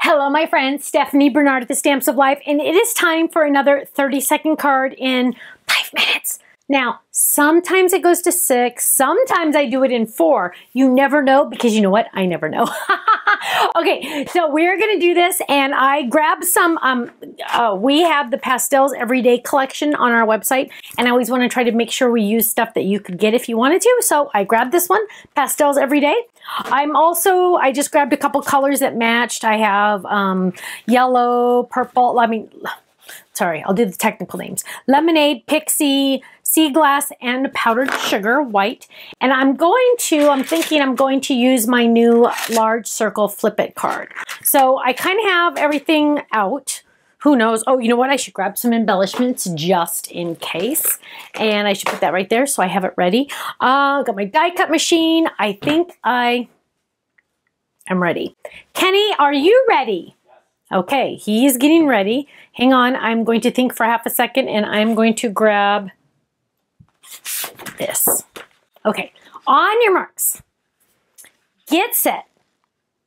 Hello, my friends. Stephanie Barnard at the Stamps of Life, and it is time for another 30-second card in 5 minutes. Now, sometimes it goes to 6, sometimes I do it in 4. You never know, because you know what? I never know. Okay, so we're gonna do this, and I grabbed some, we have the Pastels Everyday collection on our website, and I always wanna try to make sure we use stuff that you could get if you wanted to, so I grabbed this one, Pastels Everyday. I just grabbed a couple colors that matched. I have yellow, purple, sorry, I'll do the technical names. Lemonade, Pixie, Sea Glass, and Powdered Sugar, white. And I'm thinking I'm going to use my new large circle flip it card. So I kind of have everything out. Who knows? Oh, you know what? I should grab some embellishments just in case. And I should put that right there so I have it ready. Got my die cut machine. I think I am ready. Kenny, are you ready? Okay, he's getting ready. Hang on, I'm going to think for half a second and I'm going to grab this. Okay, on your marks. Get set.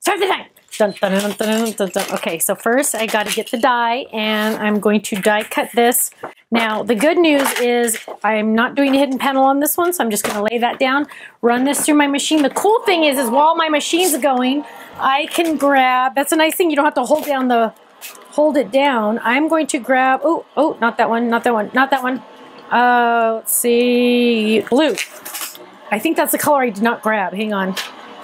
Start the time. Dun, dun, dun, dun, dun, dun. Okay, so first I got to get the die and I'm going to die cut this. Now, the good news is I'm not doing a hidden panel on this one, so I'm just going to lay that down, run this through my machine. The cool thing is while my machine's going, I can grab, that's a nice thing, you don't have to hold it down. I'm going to grab, oh, not that one, not that one, not that one. Let's see, blue. I think that's the color I did not grab, hang on.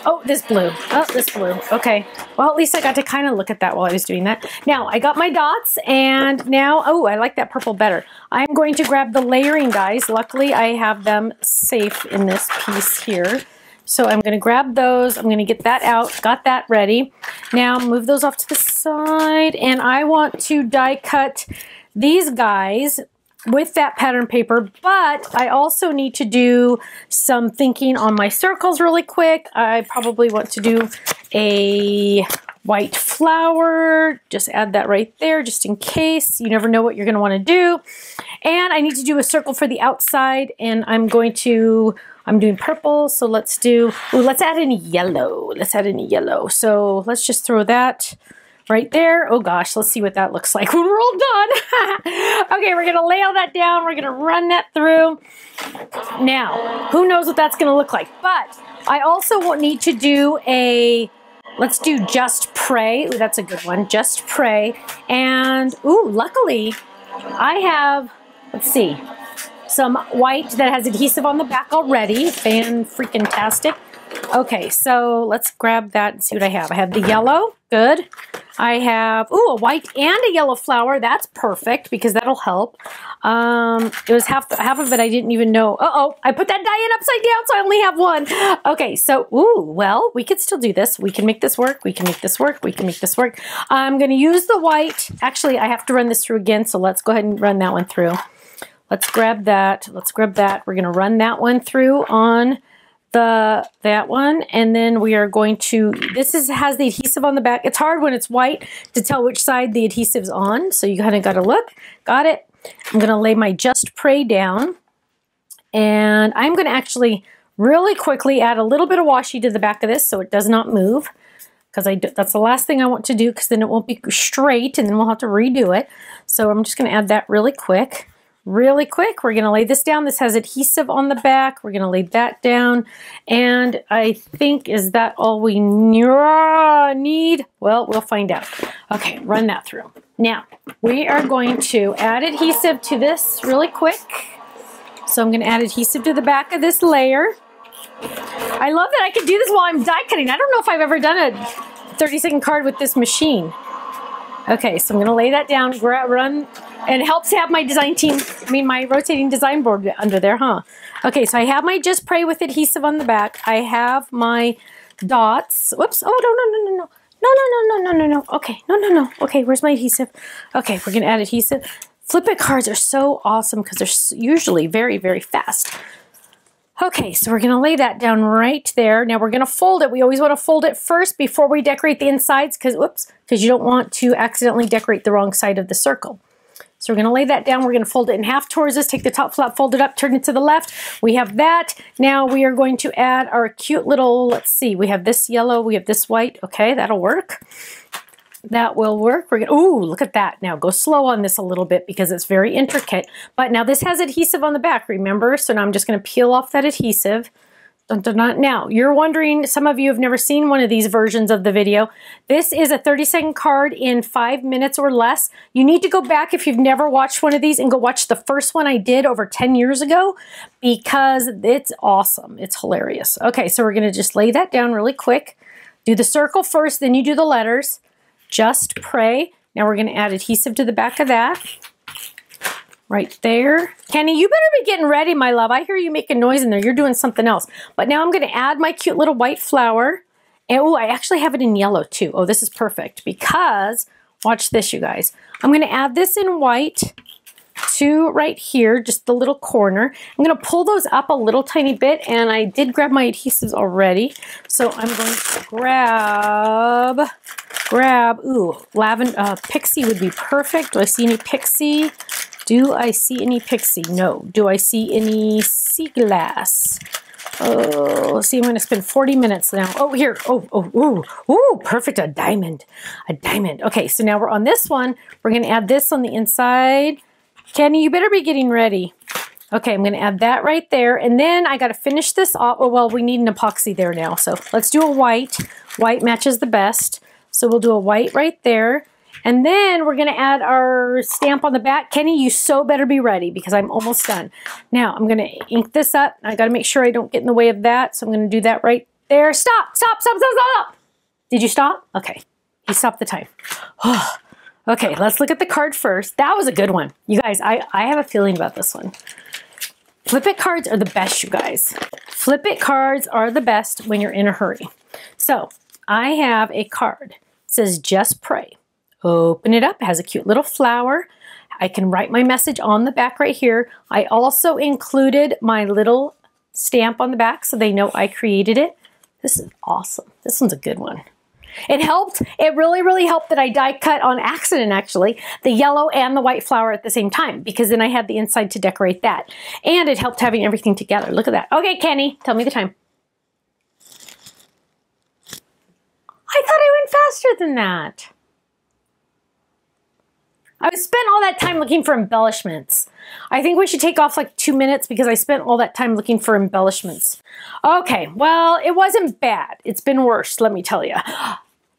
Oh, this blue. Oh, this blue. Okay. Well, at least I got to kind of look at that while I was doing that. Now, I got my dots, and now, oh, I like that purple better. I'm going to grab the layering dies. Luckily, I have them safe in this piece here. So I'm going to grab those. I'm going to get that out. Got that ready. Now, move those off to the side, and I want to die cut these guys with that pattern paper, but I also need to do some thinking on my circles really quick. I probably want to do a white flower, just add that right there just in case. You never know what you're going to want to do. And I need to do a circle for the outside, and I'm doing purple, so let's add in yellow. Let's add in yellow. So let's just throw that right there. Oh gosh, let's see what that looks like when we're all done. Okay, we're gonna lay all that down. We're gonna run that through. Now, who knows what that's gonna look like? But I also won't need to do let's do Just Pray. Ooh, that's a good one, Just Pray. And, ooh, luckily, I have, let's see, some white that has adhesive on the back already. Fan-freaking-tastic. Okay, so let's grab that and see what I have. I have the yellow, good. I have, ooh, a white and a yellow flower. That's perfect because that'll help. It was half of it I didn't even know. Uh-oh, I put that die in upside down, so I only have one. Okay, so, ooh, well, we could still do this. We can make this work. We can make this work. We can make this work. I'm going to use the white. Actually, I have to run this through again, so let's go ahead and run that one through. Let's grab that. Let's grab that. We're going to run that one through on that one, and then we are going to, has the adhesive on the back. It's hard when it's white to tell which side the adhesive's on, so you kind of got to look. Got it. I'm going to lay my Just Pray down, and I'm going to actually really quickly add a little bit of washi to the back of this so it does not move, because that's the last thing I want to do, because then it won't be straight, and then we'll have to redo it. So I'm just going to add that really quick. Really quick, we're going to lay this down. This has adhesive on the back. We're going to lay that down. And I think, is that all we need? Well, we'll find out. Okay, run that through. Now, we are going to add adhesive to this really quick. So I'm going to add adhesive to the back of this layer. I love that I can do this while I'm die cutting. I don't know if I've ever done a 30-second card with this machine. Okay, so I'm going to lay that down, run, and it helps to have my design team, my rotating design board under there, huh? Okay, so I have my Just Pray with adhesive on the back. I have my dots. Whoops. Oh, no. Okay, no. Okay, where's my adhesive? Okay, we're going to add adhesive. Flip it cards are so awesome because they're usually very, very fast. Okay, so we're going to lay that down right there. Now we're going to fold it. We always want to fold it first before we decorate the insides because you don't want to accidentally decorate the wrong side of the circle. So we're going to lay that down. We're going to fold it in half towards us, take the top flap, fold it up, turn it to the left. We have that. Now we are going to add our cute little, let's see, we have this yellow, we have this white. Okay, that'll work. that will work. We're gonna, ooh, look at that. Now go slow on this a little bit because it's very intricate. But now this has adhesive on the back, remember? So now I'm just gonna peel off that adhesive. Dun, dun, dun. Now, you're wondering, some of you have never seen one of these versions of the video. This is a 30-second card in 5 minutes or less. You need to go back if you've never watched one of these and go watch the first one I did over 10 years ago because it's awesome. It's hilarious. Okay, so we're going to just lay that down really quick. Do the circle first, then you do the letters. Just pray. Now we're going to add adhesive to the back of that. Right there. Kenny, you better be getting ready, my love. I hear you making noise in there. You're doing something else. But now I'm going to add my cute little white flower. And oh, I actually have it in yellow too. Oh, this is perfect because, watch this, you guys. I'm going to add this in white to right here, just the little corner. I'm going to pull those up a little tiny bit, and I did grab my adhesives already. So I'm going to grab, ooh, lavender, pixie would be perfect. Do I see any pixie? Do I see any pixie? No. Do I see any sea glass? Oh, let's see, I'm going to spend 40 minutes now. Oh, here. Oh, perfect. A diamond. A diamond. Okay, so now we're on this one. We're going to add this on the inside. Kenny, you better be getting ready. Okay, I'm going to add that right there. And then I got to finish this off. Oh, well, we need an epoxy there now. So let's do a white. White matches the best. So we'll do a white right there. And then we're going to add our stamp on the back. Kenny, you so better be ready because I'm almost done. Now, I'm going to ink this up. I got to make sure I don't get in the way of that. So I'm going to do that right there. Stop, stop, stop, stop, stop. Did you stop? Okay. You stopped the time. Okay, let's look at the card first. That was a good one. You guys, I have a feeling about this one. Flip it cards are the best, you guys. Flip it cards are the best when you're in a hurry. So I have a card. It says, just pray. Open it up. It has a cute little flower. I can write my message on the back right here. I also included my little stamp on the back so they know I created it. This is awesome. This one's a good one. It helped. It really, really helped that I die cut on accident, actually, the yellow and the white flower at the same time, because then I had the inside to decorate that. And it helped having everything together. Look at that. Okay, Kenny, tell me the time. I thought I went faster than that. I spent all that time looking for embellishments. I think we should take off like 2 minutes because I spent all that time looking for embellishments. Okay, well, it wasn't bad. It's been worse, let me tell you.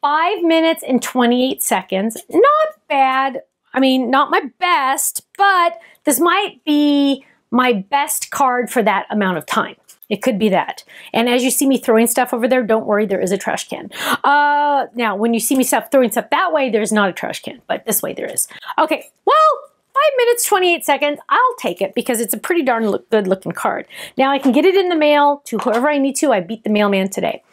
5 minutes and 28 seconds. Not bad. I mean, not my best, but this might be my best card for that amount of time. It could be that. And as you see me throwing stuff over there, don't worry, there is a trash can. Now, when you see me throwing stuff that way, there's not a trash can, but this way there is. Okay, well, 5 minutes, 28 seconds. I'll take it because it's a pretty darn good looking card. Now I can get it in the mail to whoever I need to. I beat the mailman today.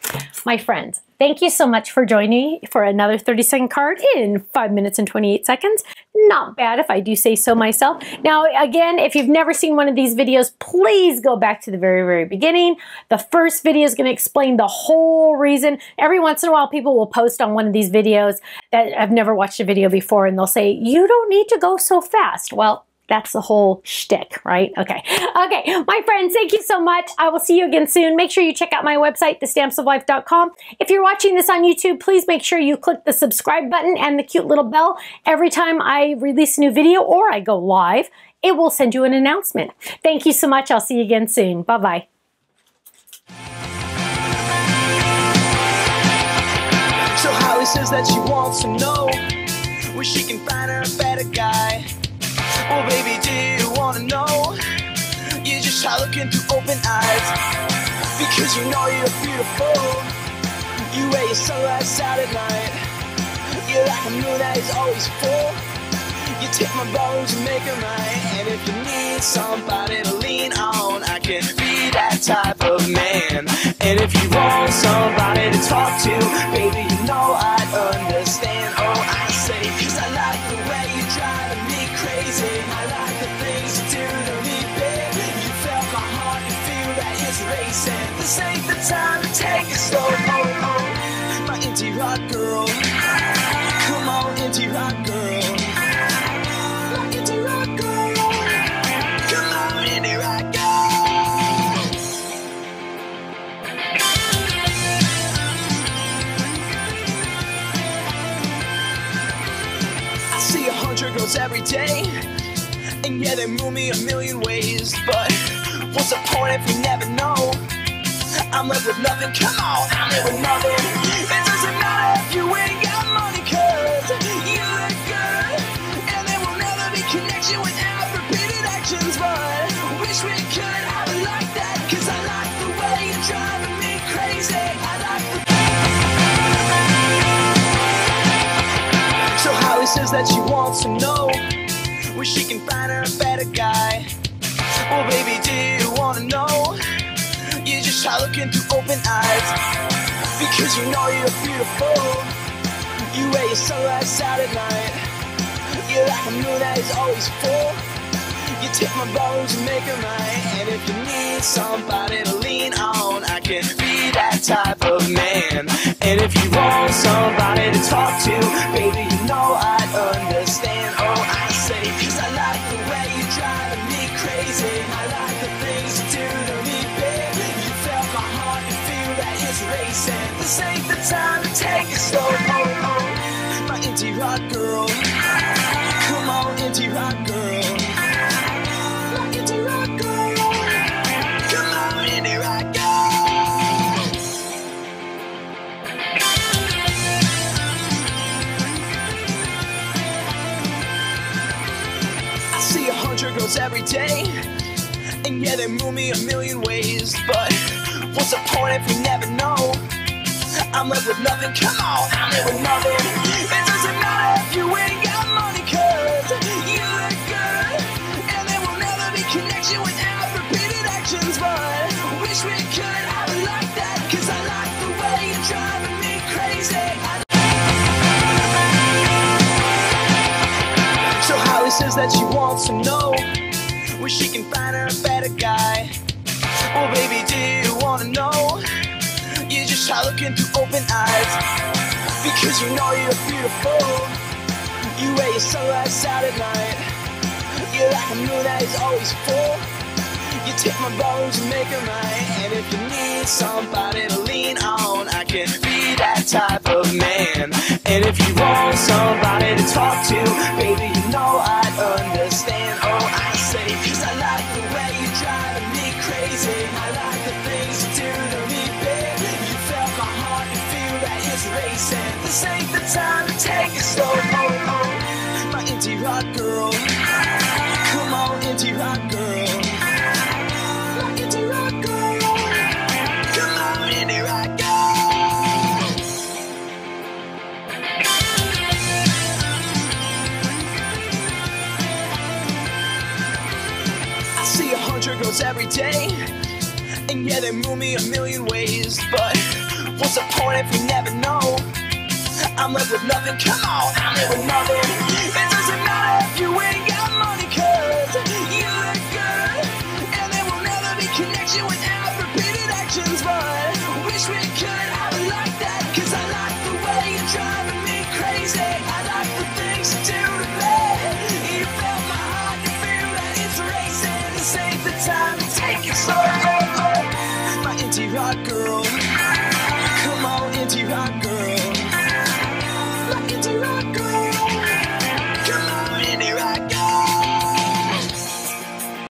My friends, thank you so much for joining me for another 30-second card in 5 minutes and 28 seconds. Not bad if I do say so myself. Now, again, if you've never seen one of these videos, please go back to the very, very beginning. The first video is going to explain the whole reason. Every once in a while, people will post on one of these videos that have never watched a video before, and they'll say, you don't need to go so fast. Well, that's the whole shtick, right? Okay. Okay, my friends, thank you so much. I will see you again soon. Make sure you check out my website, thestampsoflife.com. If you're watching this on YouTube, please make sure you click the subscribe button and the cute little bell. Every time I release a new video or I go live, it will send you an announcement. Thank you so much. I'll see you again soon. Bye-bye. So Holly says that she wants to know where she can find her a better guy. Well, baby, do you wanna know? You just try looking through open eyes, because you know you're beautiful. You wear your sunrise out at night. You're like a moon that is always full. You take my bones and make them right. And if you need somebody to lean on, I can be that type of man. And if you want somebody to talk to, baby, you know I'd understand. Oh, I say, 'cause I like the way you're driving me crazy. I like the things you do to me, babe. You felt my heart, you feel that it's racing. This ain't the time to take it slow. Oh, oh, my indie rock girl. Come on, indie rock girl. My indie rock girl. Come on, indie rock girl. girls every day, and yeah, they move me a million ways. But what's the point if we never know? I'm left with nothing, come on, I'm left with nothing. It doesn't matter if you ain't got money, cause you look good, and there will never be connection without repeated actions. But wish we could have it like that, cause I like the way you're driving me crazy. I like the So Holly says that she wants to know where she can find her a better guy. Well, baby, do you wanna know? You just try looking through open eyes, because you know you're beautiful. You wear your sunrise out at night. You're like a moon that is always full. You take my bones and make them right. And if you need somebody to lean on, I can be that type of man. And if you want somebody to talk to, baby, you know I'd understand. Oh, I say, cause I like the way you're driving me crazy. I like the things you do to me, babe. You felt my heart and feel that it's racing. This ain't the time to take it slow. Oh, oh, my indie rock girl. Come on, indie rock girl. My indie rock girl. Come on, indie rock girl. I see 100 girls every day, and yeah, they move me a million ways. But what's the point if we never know? I'm left with nothing, come on, I'm left with nothing. It doesn't matter if you ain't got money, cause you look good, and there will never be connection without repeated actions. But wish we could have it like that, cause I like the way you're driving me crazy. So Holly says that she wants to know where she can find her a better guy. Well, baby, do you wanna know? You just try looking through open eyes, because you know you're beautiful. You wear your sunrise out at night. You're like a moon that is always full. You take my bones and make them right. And if you need somebody to lean on, I can be that type of man. And if you want somebody to talk to, baby, you know I'd understand. Oh, I say, cause I like the way you're driving me crazy. I like the things you do to me, babe. You felt my heart and feel that it's racing. This ain't the time to take it slow. Oh, oh, my indie rock girl. Come on, indie rock girl. My indie rock girl. Come on, indie rock girl. I see 100 girls every day, and yeah, they move me a million ways. But what's the point if we never know? I'm left with nothing, come on, I'm left with nothing. It doesn't matter if you ain't got money, cause you look good, and there will never be connection without repeated actions. But wish we could have it like that, cause I like the way you're driving me crazy. I like the things you do to me. You felt my heart and feel that it's racing. This ain't the time to take it slow. My indie rock girl. Come on, indie rock girl.